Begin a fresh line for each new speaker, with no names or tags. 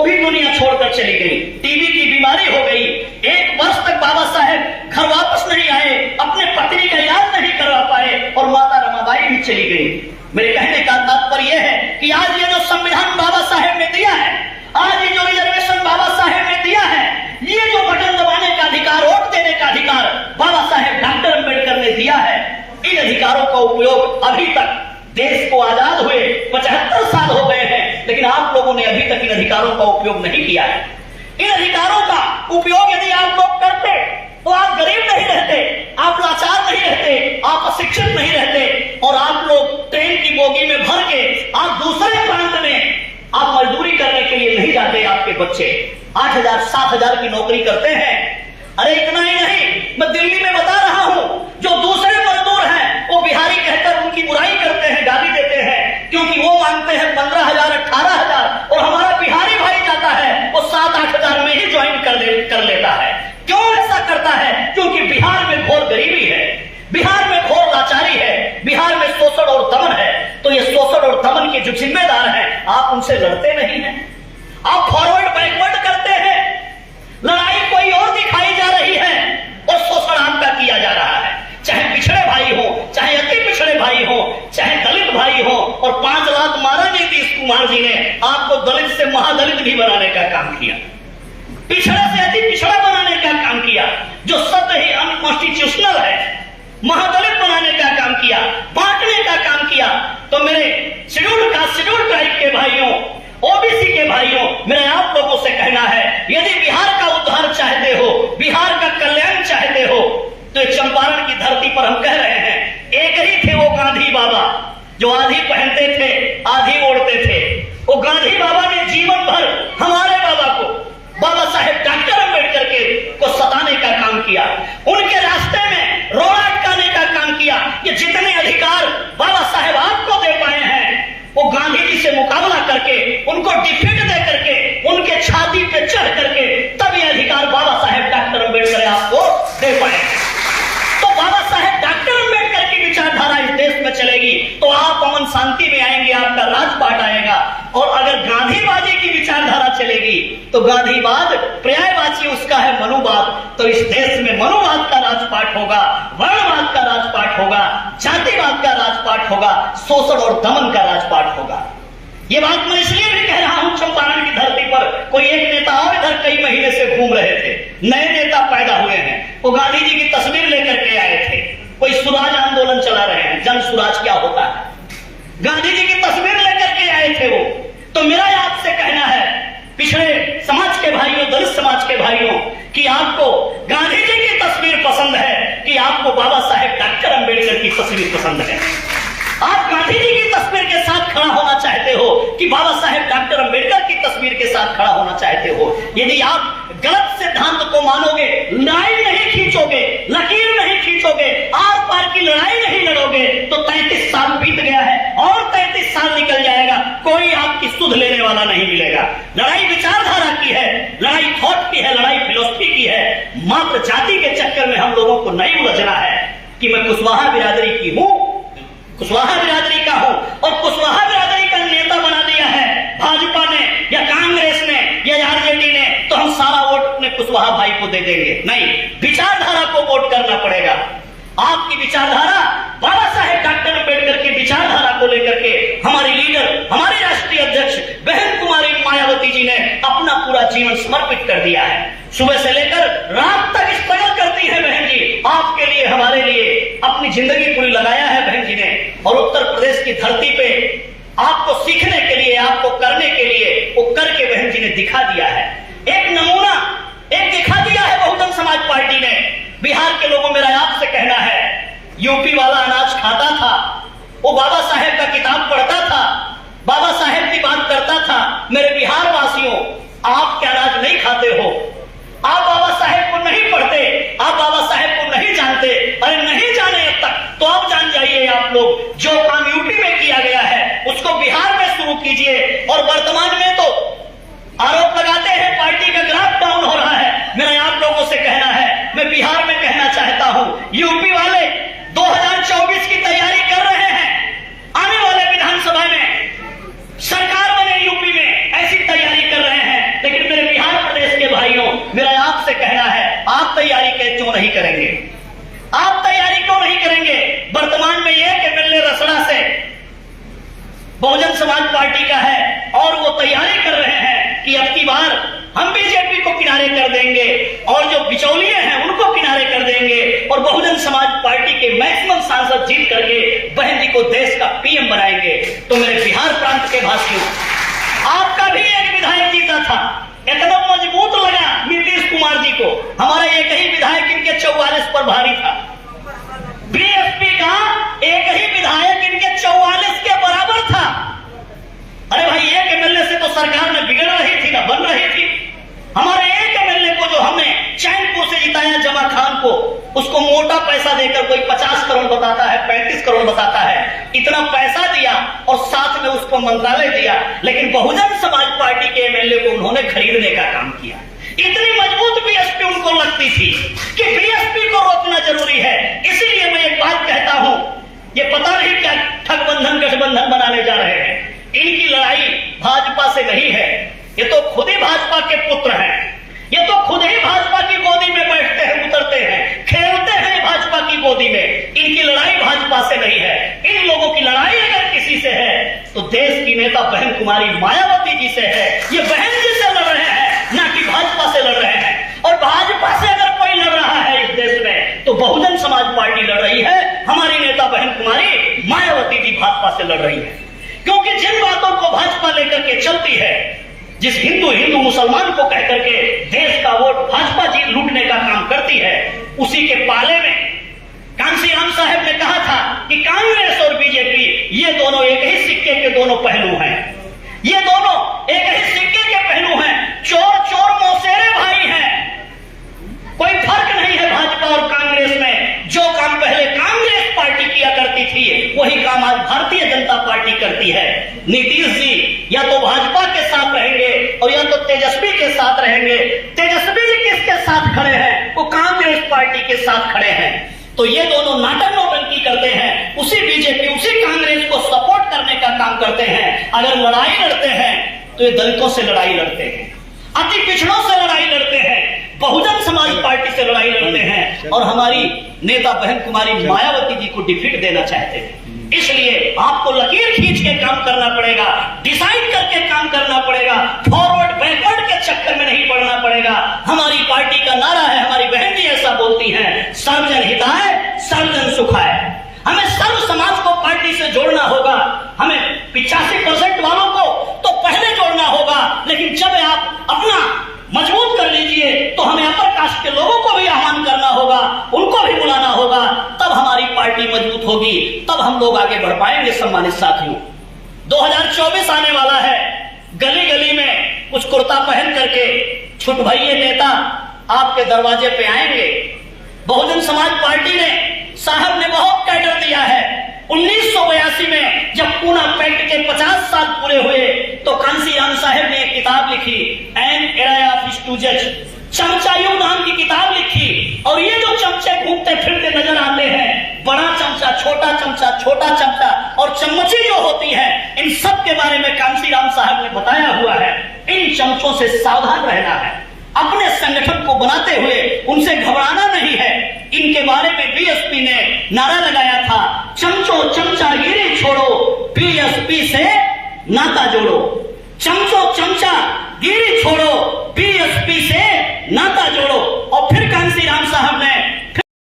वो भी दुनिया छोड़कर चली गई। टीबी की बीमारी हो गई। 1 वर्ष तक बाबा साहेब घर वापस नहीं आए, अपने पत्नी का इलाज नहीं करवा पाए और माता रमाबाई भी चली गई। मेरे कहने का तात्पर्य है कि आज ये जो संविधान बाबा साहेब ने दिया है, आज ये जो रिजर्वेशन बाबा साहेब ने दिया है, ये जो बटन दबाने का अधिकार, वोट देने का अधिकार बाबा साहेब डॉक्टर अम्बेडकर ने दिया है, इन अधिकारों का उपयोग अभी तक देश को आजाद हुए 75 साल हो गए हैं, लेकिन आप लोगों ने अभी तक इन अधिकारों का उपयोग नहीं किया है। इन अधिकारों का उपयोग यदि आप लोग करते तो आप गरीब नहीं रहते, आप लाचार नहीं रहते, आप अशिक्षित नहीं रहते और आप लोग ट्रेन की बोगी में भर के आप दूसरे प्रांत में आप मजदूरी करने के लिए नहीं जाते। आपके बच्चे 8,000 7,000 की नौकरी करते हैं। अरे इतना ही नहीं, मैं दिल्ली में बता रहा हूं, जो दूसरे मजदूर हैं वो बिहारी कहकर उनकी बुराई करते हैं, गाली देते हैं, क्योंकि वो मांगते हैं 15,000 18,000 और हमारा बिहारी भाई जाता है वो 7-8 हजार में ही ज्वाइन कर लेता है। क्यों ऐसा करता है? क्योंकि बिहार में घोर गरीबी है, बिहार में घोर लाचारी है, बिहार में शोषण और दमन है। तो ये शोषण और दमन के जो जिम्मेदार हैं, आप उनसे लड़ते नहीं हैं, आप फॉरवर्ड बैकवर्ड करते हैं। लड़ाई कोई और दिखाई जा रही है और शोषण आपका किया जा रहा है। चाहे पिछड़े भाई हो, चाहे अति पिछड़े भाई हो, चाहे दलित भाई हो, और 5 लाख मारा नीतीश कुमार जी ने आपको दलित से महादलित भी बनाने का काम किया, पिछड़े से अति पिछड़ा बनाने का काम किया, जो शब्द ही अनकॉन्स्टिट्यूशनल है, महादलित बनाने का काम किया, बांटने का काम किया। तो मेरे शेड्यूल्ड कास्ट शेड्यूल्ड ट्राइब के भाइयों, ओबीसी के भाइयों, मेरे आप लोगों से कहना है, यदि बिहार का उद्धार चाहते हो, बिहार का कल्याण चाहते हो, तो चंपारण की धरती पर हम कह रहे हैं, एक ही थे वो गांधी बाबा जो आधी पहनते थे आधी ओढ़ते थे। वो गांधी बाबा ने जीवन भर हमारे बाबा को, बाबा साहेब डॉक्टर अम्बेडकर को सताने का काम किया, उनके रास्ते में रोड़ा अटकाने का काम किया। ये जितने अधिकार बाबा साहेब आपको दे पाए हैं, वो गांधी जी से मुकाबला करके, उनको डिफीट दे करके, उनके छाती पे चढ़ करके तब ये अधिकार बाबा साहेब डॉक्टर अम्बेडकर आपको दे पाए। तो बाबा साहेब डॉक्टर अम्बेडकर की विचारधारा इस देश में चलेगी तो आप अमन शांति में आएंगे, आपका राजपाट आएगा। और अगर गांधीवादी की विचारधारा चलेगी तो गांधीवाद पर्यायवाची उसका है मनुवाद, तो इस देश में मनुवाद का राजपाट होगा, वर्णवाद का राजपाट होगा, जातिवाद का राजपाट होगा, शोषण और दमन का राजपाट होगा। ये बात मैं इसलिए भी कह रहा हूं, चंपारण की धरती पर कोई एक नेता और इधर कई महीने से घूम रहे थे, नए नेता पैदा हुए हैं, वो गांधी जी की तस्वीर लेकर के आए थे, कोई सुराज आंदोलन चला रहे हैं, जन सुराज क्या होता है, गांधी जी की तस्वीर लेकर के आए थे वो। तो मेरा आपसे कहना है, पिछड़े समाज के भाइयों, दलित समाज के भाइयों, कि आपको गांधी जी की तस्वीर पसंद है कि आपको बाबा साहेब डॉक्टर अम्बेडकर की तस्वीर पसंद है? आप गांधी जी की तस्वीर के साथ खड़ा होना चाहते हो कि बाबा साहेब डॉक्टर अम्बेडकर की तस्वीर के साथ खड़ा होना चाहते हो? यदि आप गलत सिद्धांत को मानोगे, लड़ाई नहीं खींचोगे, लकीर नहीं खींचोगे, आर पार की लड़ाई नहीं लड़ोगे, तो 33 साल बीत गया है और 33 साल निकल जाएगा, कोई आपकी सुध लेने वाला नहीं मिलेगा। लड़ाई विचारधारा की है, लड़ाई थॉट की है, लड़ाई फिलोसफी की है। मात्र जाति के चक्कर में हम लोगों को नहीं उलझना है कि मैं कुशवाहा बिरादरी की हूं, कुशवाहा बिरादरी का हूं और कुशवाहा बिरादरी का नेता बना दिया है भाजपा ने या कांग्रेस ने या आरजेडी ने, तो हम सारा वोट अपने कुशवाहा भाई को दे देंगे। नहीं, विचारधारा को वोट करना पड़ेगा। आपकी विचारधारा बाबा साहेब डॉक्टर अम्बेडकर की विचारधारा को लेकर के हमारी लीडर, हमारी राष्ट्रीय अध्यक्ष बहन कुमारी मायावती जी ने अपना पूरा जीवन समर्पित कर दिया है। सुबह से लेकर रात तक स्ट्रगल करती है बहन जी, आपके लिए, हमारे लिए अपनी जिंदगी पूरी लगाया है बहन जी ने। और उत्तर प्रदेश की धरती पे आपको सीखने के लिए, आपको करने के लिए वो करके बहन जी ने दिखा दिया है। एक नमूना एक दिखा दिया है बहुजन समाज पार्टी ने। बिहार के लोगों, मेरा आपसे कहना है, यूपी वाला अनाज खाता था, वो बाबा साहेब का किताब पढ़ता था, बाबा साहेब की बात करता था। मेरे बिहार वासियों, आप क्या अनाज नहीं खाते हो? आप बाबा साहेब को नहीं पढ़ते, आप बाबा साहेब को नहीं जानते। अरे नहीं जाने अब तक तो अब जान जाइए आप लोग। जो काम यूपी में किया गया है उसको बिहार में शुरू कीजिए। और वर्तमान में तो आरोप लगाते हैं पार्टी का ग्राफ डाउन हो रहा है। मेरा आप लोगों से कहना है, मैं बिहार में कहना चाहता हूं, यूपी वाले 2024 की तैयारी कर रहे हैं, आने वाले विधानसभा में सरकार बने यूपी में, ऐसी तैयारी कर रहे हैं। करेंगे? आप तैयारी क्यों नहीं करेंगे? वर्तमान में यह कि मिलने रसड़ा से बहुजन समाज पार्टी का है और वो तैयारी कर रहे हैं कि अब की बार हम बीजेपी को किनारे कर देंगे और जो बिचौलिए हैं उनको किनारे कर देंगे और बहुजन समाज पार्टी के मैक्सिमम सांसद जीत करके बहन जी को देश का पीएम बनाएंगे। तो मेरे बिहार प्रांत के भाषियों, आपका भी एक विधायक जीता था, एकदम मजबूत लगा नीतीश कुमार जी को। हमारा एक ही विधायक इनके 44 पर भारी था। बीएसपी का एक ही विधायक इनके 44 के बराबर था। अरे भाई, एक एमएलए से तो सरकार में बिगड़ रही थी ना बन रही थी। हमारे एक एमएलए को जो हमने चैनपुर से जिताया, जमा खान को, उसको मोटा पैसा देकर कोई 50 करोड़ बताता है, 35 करोड़ बताता है, इतना पैसा दिया और साथ में उसको मंत्रालय दिया, लेकिन बहुजन समाज पार्टी के एमएलए को उन्होंने खरीदने का काम किया। इतनी मजबूत बीएसपी उनको लगती थी कि बीएसपी को रोकना जरूरी है। इसीलिए मैं एक बात कहता हूं, ये पता नहीं क्या ठगबंधन गठबंधन बनाने जा रहे हैं। इनकी लड़ाई भाजपा से नहीं है, ये तो खुद ही भाजपा के पुत्र हैं, ये तो खुद ही भाजपा की गोदी में बैठते हैं, उतरते हैं, खेलते हैं भाजपा की गोदी में। इनकी लड़ाई भाजपा से नहीं है। इन लोगों की लड़ाई अगर किसी से है तो देश की नेता बहन कुमारी मायावती जी से है। ये बहन जी से लड़ रहे हैं, ना कि भाजपा से लड़ रहे हैं। और भाजपा से अगर कोई लड़ रहा है इस देश में तो बहुजन समाज पार्टी लड़ रही है। हमारी नेता बहन कुमारी मायावती जी भाजपा से लड़ रही है, क्योंकि जिन बातों को भाजपा लेकर के चलती है, जिस हिंदू मुसलमान को कहकर के देश का वोट भाजपा जी लूटने का काम करती है, उसी के पाले में कांशीराम साहब ने कहा था कि कांग्रेस और बीजेपी ये दोनों एक ही सिक्के के दोनों पहलू हैं। ये दोनों एक ही सिक्के के पहलू हैं। चोर चोर मौसेरे भाई हैं। कोई फर्क नहीं है भाजपा और कांग्रेस में। जो काम पहले कांग्रेस पार्टी किया करती थी वही काम आज भारतीय जनता पार्टी करती है। नीतीश जी या तो भाजपा के साथ रहेंगे और या तो तेजस्वी के साथ रहेंगे। तेजस्वी जी किसके साथ खड़े हैं? वो कांग्रेस पार्टी के साथ खड़े हैं। तो ये दोनों नाटक नौटंकी करते हैं, उसी बीजेपी उसी कांग्रेस को सपोर्ट करने का काम करते हैं। अगर लड़ाई लड़ते हैं तो ये दलितों से लड़ाई लड़ते हैं, अति पिछड़ों से लड़ाई लड़ते हैं, बहुजन समाज पार्टी से लड़ाई लड़ते हैं और हमारी नेता बहन कुमारी मायावती जी को डिफीट देना चाहते हैं। इसलिए आपको लकीर खींच के काम करना पड़ेगा, डिसाइड करके काम करना पड़ेगा, फॉरवर्ड बैकवर्ड के चक्कर में नहीं पड़ना पड़ेगा। हमारी पार्टी का नारा है, हमारी बहन जी ऐसा बोलती हैं, सर्वजन हिताय सर्वजन सुखाय। हमें सर्व समाज को पार्टी से जोड़ना होगा। हमें 85% वालों को तो पहले जोड़ना होगा, लेकिन जब आप अपना मजबूत कर लीजिए तो हमें अपर कास्ट के लोगों को भी आह्वान करना होगा, उनको भी बुलाना होगा, तब हमारी पार्टी मजबूत होगी, तब हम लोग आगे बढ़ पाएंगे। सम्मानित साथियों, 2024 आने वाला है। गली गली में कुछ कुर्ता पहन करके छुट भइये नेता आपके दरवाजे पे आएंगे। बहुजन समाज पार्टी ने साहब ने बहुत कैडर दिया है। 1982 में जब पूना पैक्ट के 50 साल पूरे हुए तो कांशीराम साहब ने एक किताब लिखी, एन एरा ऑफ स्टूजेज, चमचा युग नाम की किताब लिखी। और ये जो चमचे घूमते फिरते नजर आते हैं, बड़ा चमचा, छोटा चमचा और चम्मची जो होती है, इन सब के बारे में कांशीराम साहब ने बताया हुआ है। इन चमचों से सावधान रहना है, अपने संगठन को बनाते हुए उनसे घबराना नहीं है। इनके बारे में बीएसपी ने नारा लगाया था, चमचो चमचागिरी छोड़ो, बीएसपी से नाता जोड़ो। चमचो चमचागिरी छोड़ो, बीएसपी से नाता जोड़ो।